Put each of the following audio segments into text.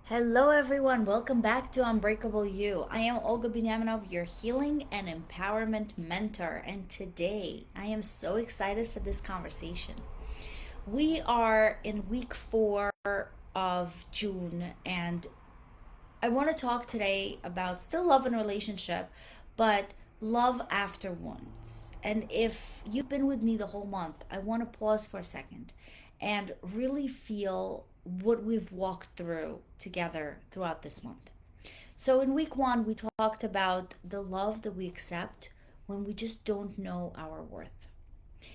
Hello, everyone. Welcome back to Unbreakable-You. I am Olga Binyaminov, your healing and empowerment mentor. And today, I am so excited for this conversation. We are in week 4 of June, and I want to talk today about still love and relationship, but love after wounds. And if you've been with me the whole month, I want to pause for a second and really feel what we've walked through together throughout this month. So, in week 1, we talked about the love that we accept when we just don't know our worth.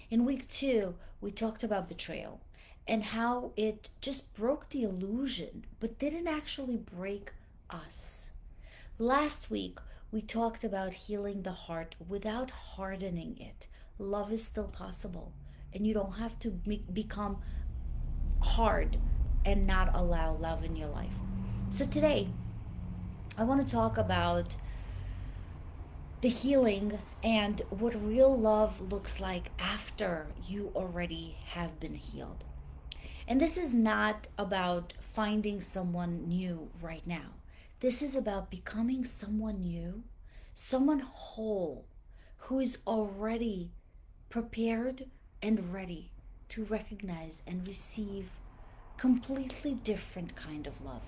In week 2, we talked about betrayal and how it just broke the illusion, but didn't actually break us. Last week, we talked about healing the heart without hardening it. Love is still possible, and you don't have to become hard and not allow love in your life. So, today, I want to talk about the healing and what real love looks like after you already have been healed. And this is not about finding someone new right now. This is about becoming someone new, someone whole, who is already prepared and ready to recognize and receive completely different kind of love.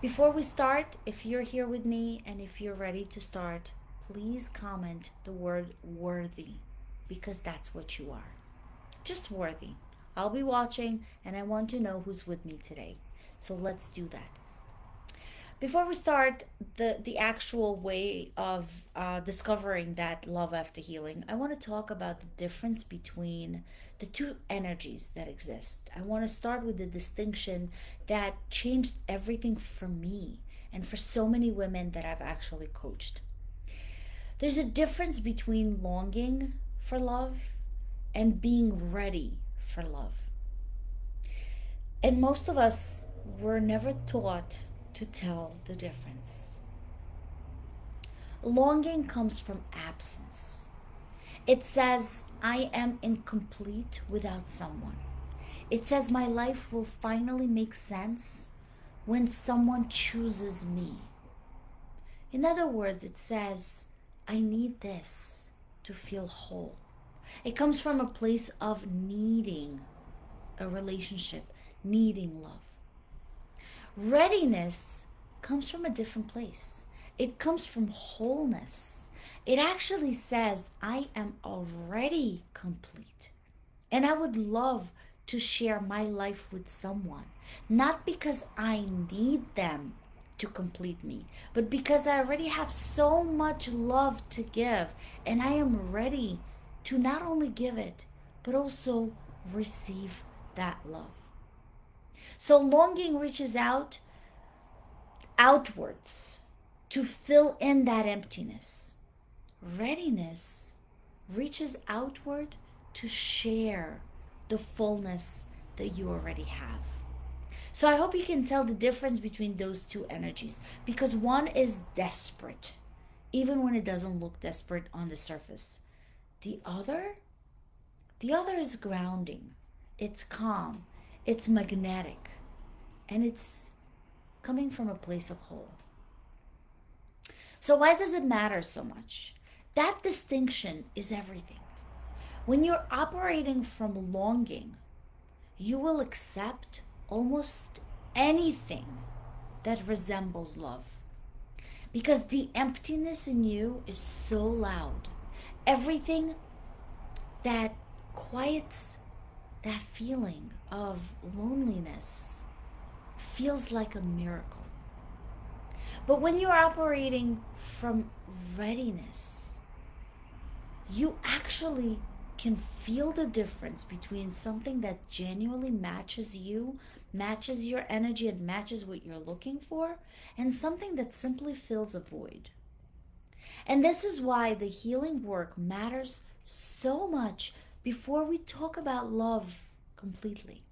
Before we start, if you're here with me and if you're ready to start, please comment the word worthy, because that's what you are. Just worthy. I'll be watching and I want to know who's with me today. So let's do that. Before we start the actual way of discovering that love after healing, I want to talk about the difference between the two energies that exist. I want to start with the distinction that changed everything for me and for so many women that I've actually coached. There's a difference between longing for love and being ready for love. And most of us were never taught to tell the difference. Longing comes from absence. It says, I am incomplete without someone. It says, my life will finally make sense when someone chooses me. In other words, it says, I need this to feel whole. It comes from a place of needing a relationship, needing love. Readiness comes from a different place. It comes from wholeness. It actually says, I am already complete. And I would love to share my life with someone, not because I need them to complete me, but because I already have so much love to give, and I am ready to not only give it, but also receive that love. So longing reaches outwards to fill in that emptiness. Readiness reaches outward to share the fullness that you already have. So I hope you can tell the difference between those two energies, because one is desperate, even when it doesn't look desperate on the surface. The other, the other is grounding. It's calm, it's magnetic, and it's coming from a place of whole. So why does it matter so much? That distinction is everything. When you're operating from longing, you will accept almost anything that resembles love, because the emptiness in you is so loud. Everything that quiets that feeling of loneliness feels like a miracle. But when you're operating from readiness, you actually can feel the difference between something that genuinely matches you, matches your energy, and matches what you're looking for, and something that simply fills a void. And this is why the healing work matters so much before we talk about love completely.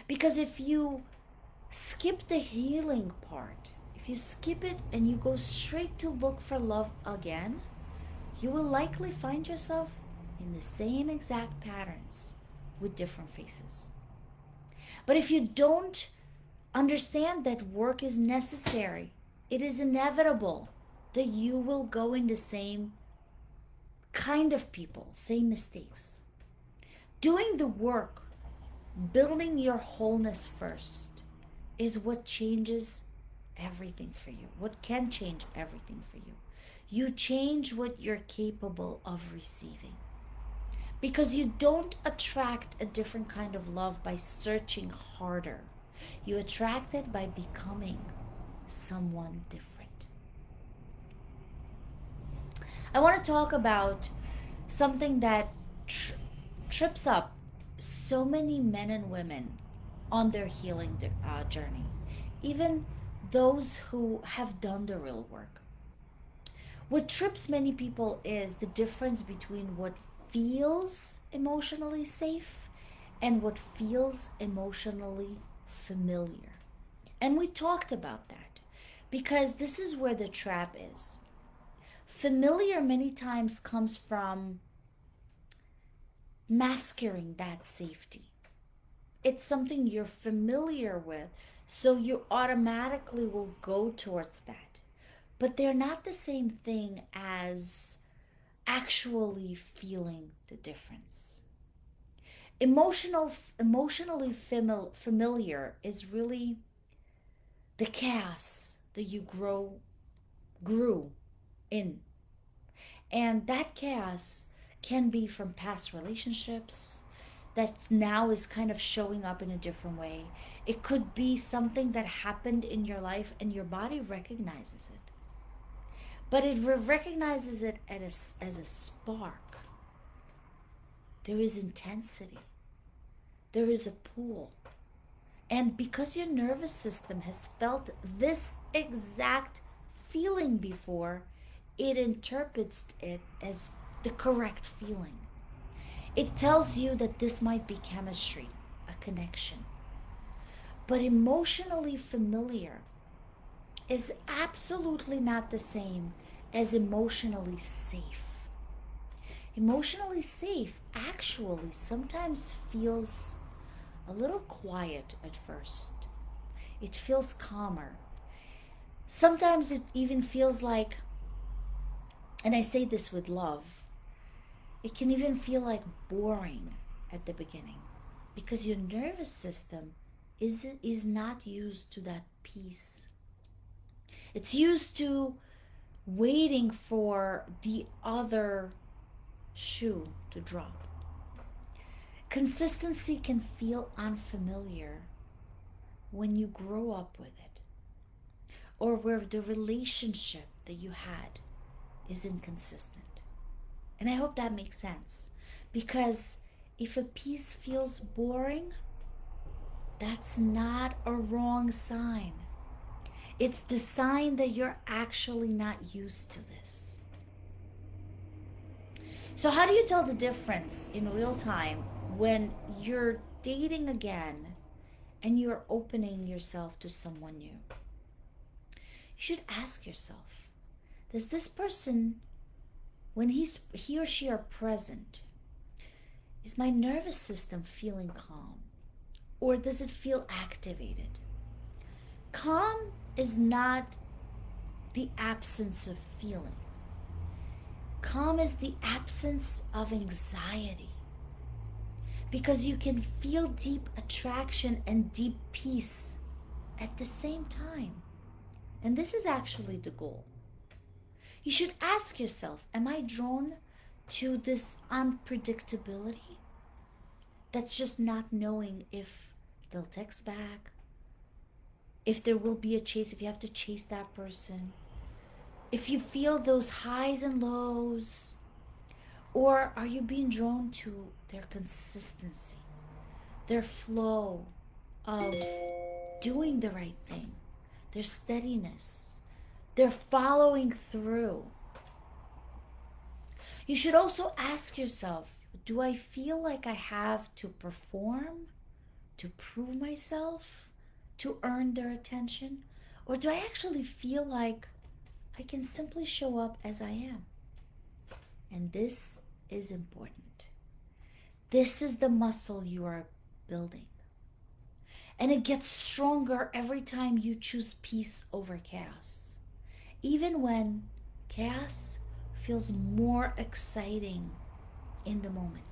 Because if you skip the healing part, if you skip it and you go straight to look for love again, you will likely find yourself in the same exact patterns with different faces. But if you don't Understand that work is necessary. It is inevitable that you will go in the same kind of people, same mistakes. Doing the work, building your wholeness first, is what changes everything for you. What can change everything for you? You change what you're capable of receiving. Because you don't attract a different kind of love by searching harder. You attract it by becoming someone different. I want to talk about something that trips up so many men and women on their healing journey, even those who have done the real work. What trips many people is the difference between what feels emotionally safe and what feels emotionally familiar. And we talked about that because this is where the trap is. Familiar many times comes from masking that safety. It's something you're familiar with, so you automatically will go towards that. But they're not the same thing as actually feeling the difference. Emotionally familiar is really the chaos that you grew in. And that chaos can be from past relationships that now is kind of showing up in a different way. It could be something that happened in your life and your body recognizes it. But it recognizes it as a spark. There is intensity. There is a pull. And because your nervous system has felt this exact feeling before, it interprets it as the correct feeling. It tells you that this might be chemistry, a connection. But emotionally familiar is absolutely not the same as emotionally safe. Emotionally safe actually sometimes feels a little quiet at first. It feels calmer. Sometimes it even feels like, and I say this with love, it can even feel like boring at the beginning because your nervous system is not used to that peace. It's used to waiting for the other shoe to drop. Consistency can feel unfamiliar when you grow up with it, or where the relationship that you had is inconsistent. And I hope that makes sense. Because if a piece feels boring, that's not a wrong sign. It's the sign that you're actually not used to this. So, how do you tell the difference in real time when you're dating again and you're opening yourself to someone new? You should ask yourself, does this person, when he or she are present, is my nervous system feeling calm? Or does it feel activated? Calm is not the absence of feeling. Calm is the absence of anxiety. Because you can feel deep attraction and deep peace at the same time. And this is actually the goal. You should ask yourself, am I drawn to this unpredictability? That's just not knowing if they'll text back, if there will be a chase, if you have to chase that person, if you feel those highs and lows, or are you being drawn to their consistency, their flow of doing the right thing, their steadiness, their following through? You should also ask yourself, do I feel like I have to perform, to prove myself, to earn their attention? Or do I actually feel like I can simply show up as I am? And this is important. This is the muscle you are building. And it gets stronger every time you choose peace over chaos. Even when chaos feels more exciting in the moment.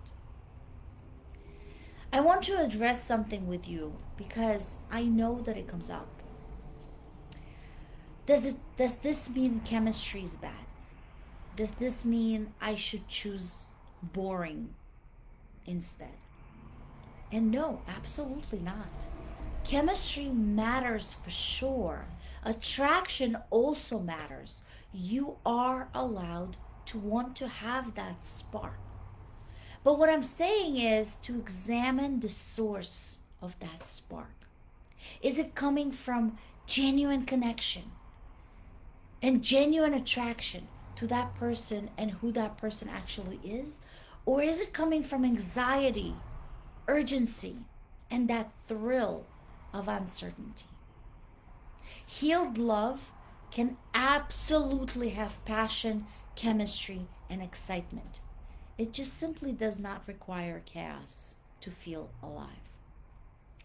I want to address something with you because I know that it comes up. Does this mean chemistry is bad? Does this mean I should choose boring instead? And no, absolutely not. Chemistry matters for sure. Attraction also matters. You are allowed to want to have that spark. But what I'm saying is to examine the source of that spark. Is it coming from genuine connection and genuine attraction to that person and who that person actually is? Or is it coming from anxiety, urgency, and that thrill of uncertainty? Healed love can absolutely have passion, chemistry, and excitement. It just simply does not require chaos to feel alive.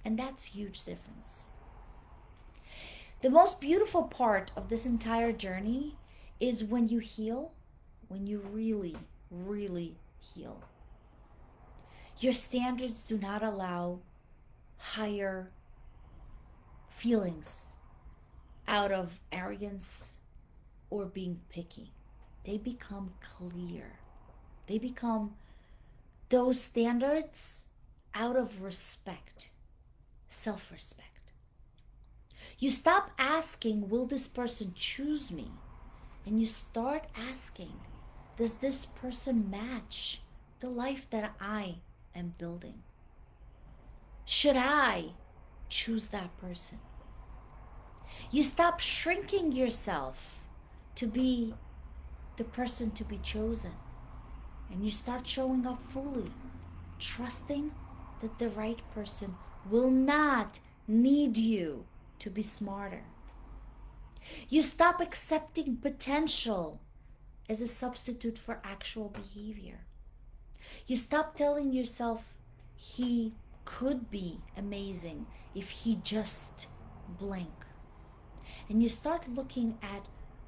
And that's a huge difference. The most beautiful part of this entire journey is when you heal, when you really, really heal. Your standards do not allow higher feelings out of arrogance or being picky. They become clear. They become those standards out of respect, self-respect. You stop asking, will this person choose me? And you start asking, does this person match the life that I am building? Should I choose that person? You stop shrinking yourself to be the person to be chosen. And you start showing up fully, trusting that the right person will not need you to be smarter. You stop accepting potential as a substitute for actual behavior. You stop telling yourself he could be amazing if he just blink. And you start looking at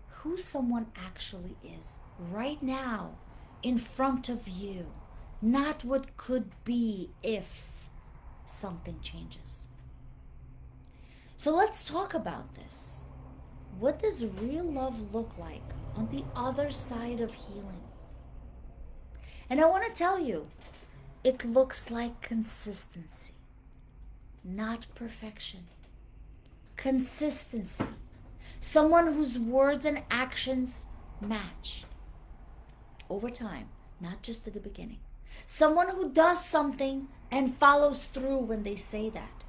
who someone actually is right now in front of you, not what could be if something changes. So let's talk about this. What does real love look like on the other side of healing? And I want to tell you, it looks like consistency, not perfection. Consistency. Someone whose words and actions match over time, not just at the beginning. Someone who does something and follows through when they say that.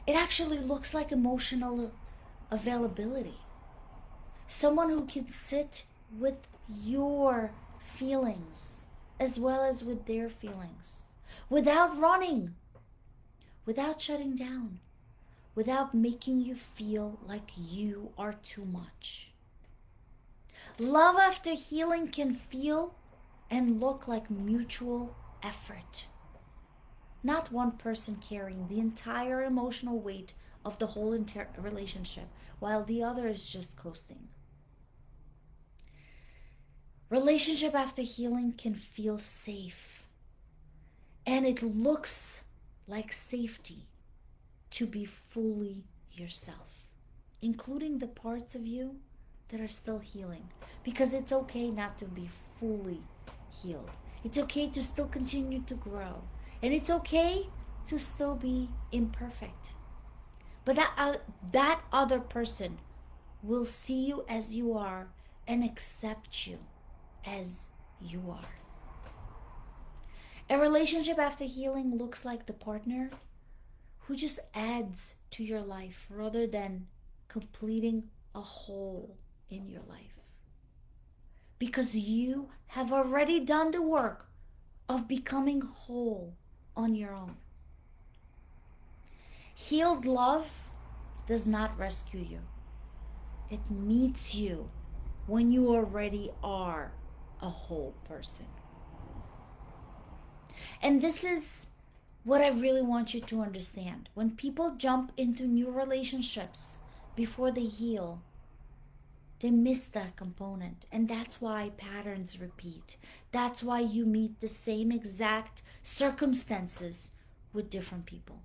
It actually looks like emotional availability. Someone who can sit with your feelings as well as with their feelings without running, without shutting down, without making you feel like you are too much. Love after healing can feel and look like mutual effort. Not one person carrying the entire emotional weight of the whole relationship while the other is just coasting. Relationship after healing can feel safe. And it looks like safety to be fully yourself, including the parts of you that are still healing. Because it's okay not to be fully healed. It's okay to still continue to grow. And it's okay to still be imperfect. But that other person will see you as you are and accept you as you are. A relationship after healing looks like the partner who just adds to your life rather than completing a hole in your life. Because you have already done the work of becoming whole on your own. Healed love does not rescue you. It meets you when you already are a whole person. And this is what I really want you to understand. When people jump into new relationships before they heal, they miss that component. And that's why patterns repeat. That's why you meet the same exact circumstances with different people.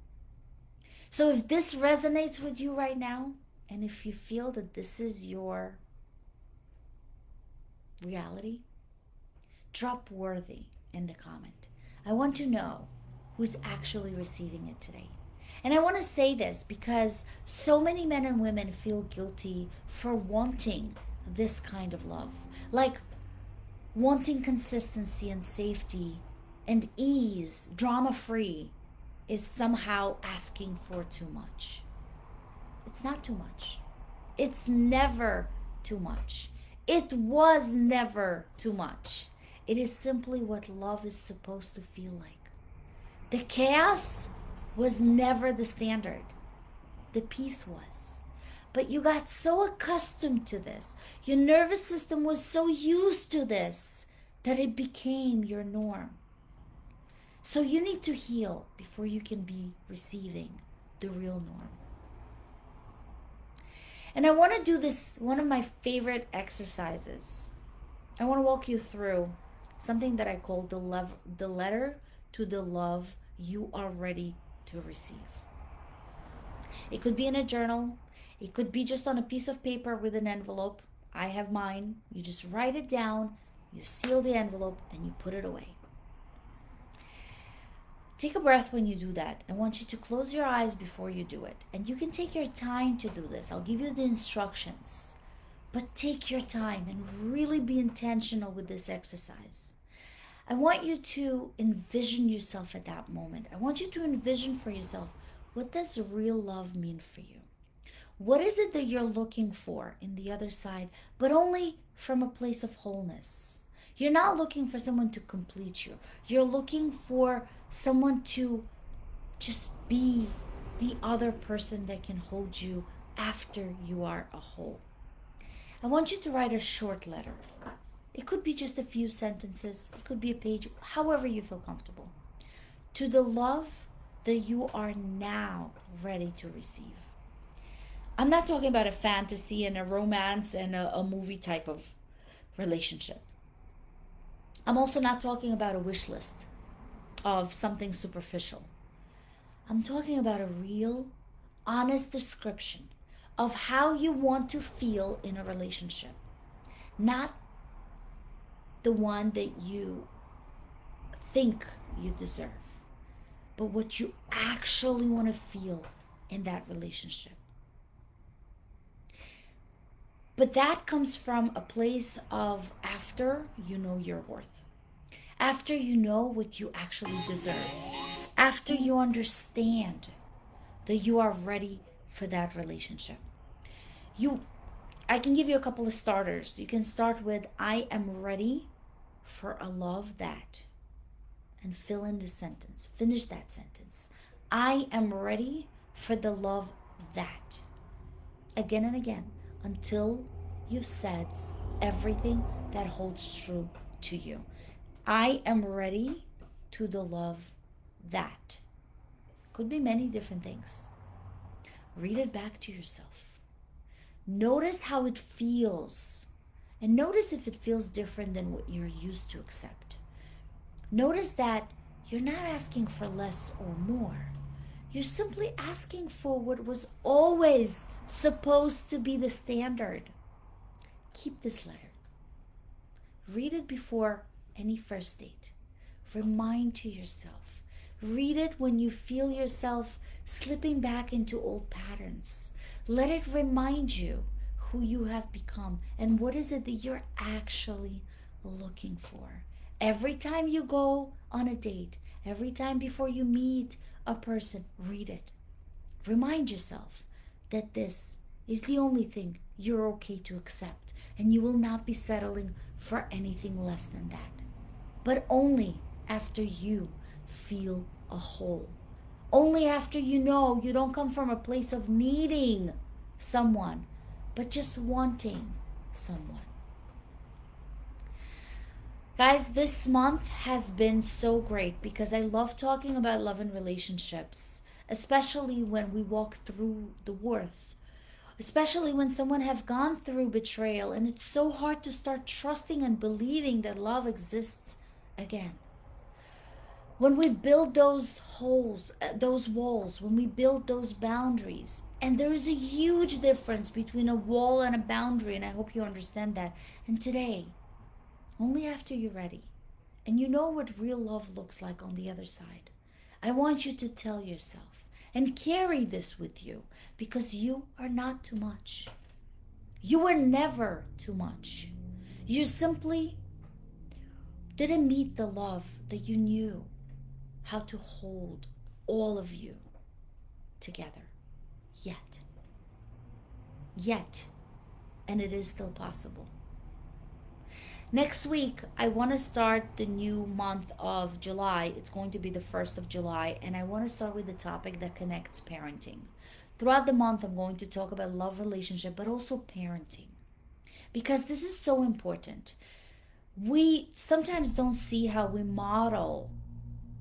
So if this resonates with you right now, and if you feel that this is your reality, drop worthy in the comment. I want to know who's actually receiving it today. And I want to say this because so many men and women feel guilty for wanting this kind of love. Like wanting consistency and safety and ease, drama free, is somehow asking for too much. It's not too much. It's never too much. It was never too much. It is simply what love is supposed to feel like. The chaos was never the standard. The peace was. But you got so accustomed to this. Your nervous system was so used to this that it became your norm. So you need to heal before you can be receiving the real norm. And I want to do this, one of my favorite exercises. I want to walk you through something that I call the letter to the love you are ready to receive. It could be in a journal. It could be just on a piece of paper with an envelope. I have mine. You just write it down, you seal the envelope, and you put it away. Take a breath when you do that. I want you to close your eyes before you do it. And you can take your time to do this. I'll give you the instructions. But take your time and really be intentional with this exercise. I want you to envision yourself at that moment. I want you to envision for yourself, what does real love mean for you? What is it that you're looking for in the other side, but only from a place of wholeness? You're not looking for someone to complete you. You're looking for someone to just be the other person that can hold you after you are a whole. I want you to write a short letter. It could be just a few sentences. It could be a page, however you feel comfortable. To the love that you are now ready to receive. I'm not talking about a fantasy and a romance and a movie type of relationship. I'm also not talking about a wish list of something superficial. I'm talking about a real, honest description of how you want to feel in a relationship. Not the one that you think you deserve, but what you actually want to feel in that relationship. But that comes from a place of after you know your worth. After you know what you actually deserve. After you understand that you are ready for that relationship. I can give you a couple of starters. You can start with, I am ready for a love that, and fill in the sentence. Finish that sentence. I am ready for the love that. Again and again, until you've said everything that holds true to you. I am ready to the love that. Could be many different things. Read it back to yourself. Notice how it feels. And notice if it feels different than what you're used to accept. Notice that you're not asking for less or more. You're simply asking for what was always supposed to be the standard. Keep this letter. Read it before any first date. Remind to yourself. Read it when you feel yourself slipping back into old patterns. Let it remind you who you have become and what is it that you're actually looking for. Every time you go on a date, every time before you meet a person, read it. Remind yourself that this is the only thing you're okay to accept, and you will not be settling for anything less than that. But only after you feel a whole. Only after you know you don't come from a place of needing someone, but just wanting someone. Guys, this month has been so great because I love talking about love and relationships, especially when we walk through the worth, especially when someone have gone through betrayal and it's so hard to start trusting and believing that love exists again. When we build those holes, those walls, when we build those boundaries, and there is a huge difference between a wall and a boundary, and I hope you understand that. And today, only after you're ready and you know what real love looks like on the other side, I want you to tell yourself and carry this with you because you are not too much. You were never too much. You simply didn't meet the love that you knew how to hold all of you together yet. Yet. And it is still possible. Next week, I want to start the new month of July. It's going to be the 1st of July, and I want to start with the topic that connects parenting. Throughout the month, I'm going to talk about love relationship, but also parenting. Because this is so important. We sometimes don't see how we model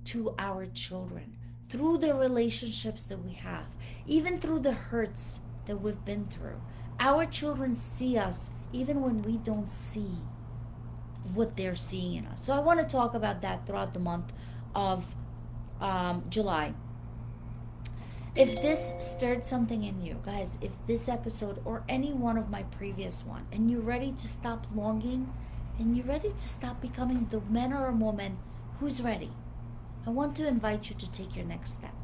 to our children through the relationships that we have, even through the hurts that we've been through. Our children see us even when we don't see what they're seeing in us. So I want to talk about that throughout the month of July. If this stirred something in you, guys, if this episode or any one of my previous one, and you're ready to stop longing and you're ready to stop becoming the man or woman who's ready, I want to invite you to take your next step.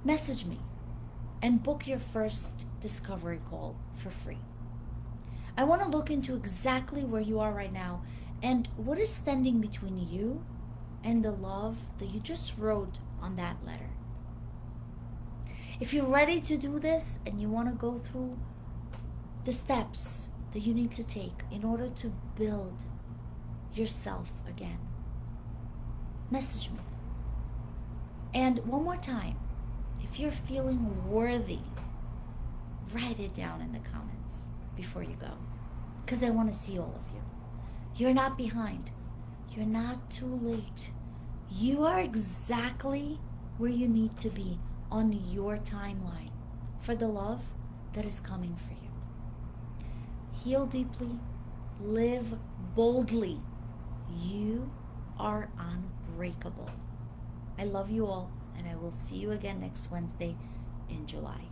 Message me and book your first discovery call for free. I want to look into exactly where you are right now and what is standing between you and the love that you just wrote on that letter. If you're ready to do this and you want to go through the steps that you need to take in order to build yourself again, message me. And one more time, if you're feeling worthy, write it down in the comments before you go, because I want to see all of you. You're not behind. You're not too late. You are exactly where you need to be on your timeline for the love that is coming for you. Heal deeply, live boldly. You are unbreakable. I love you all, and I will see you again next Wednesday in July.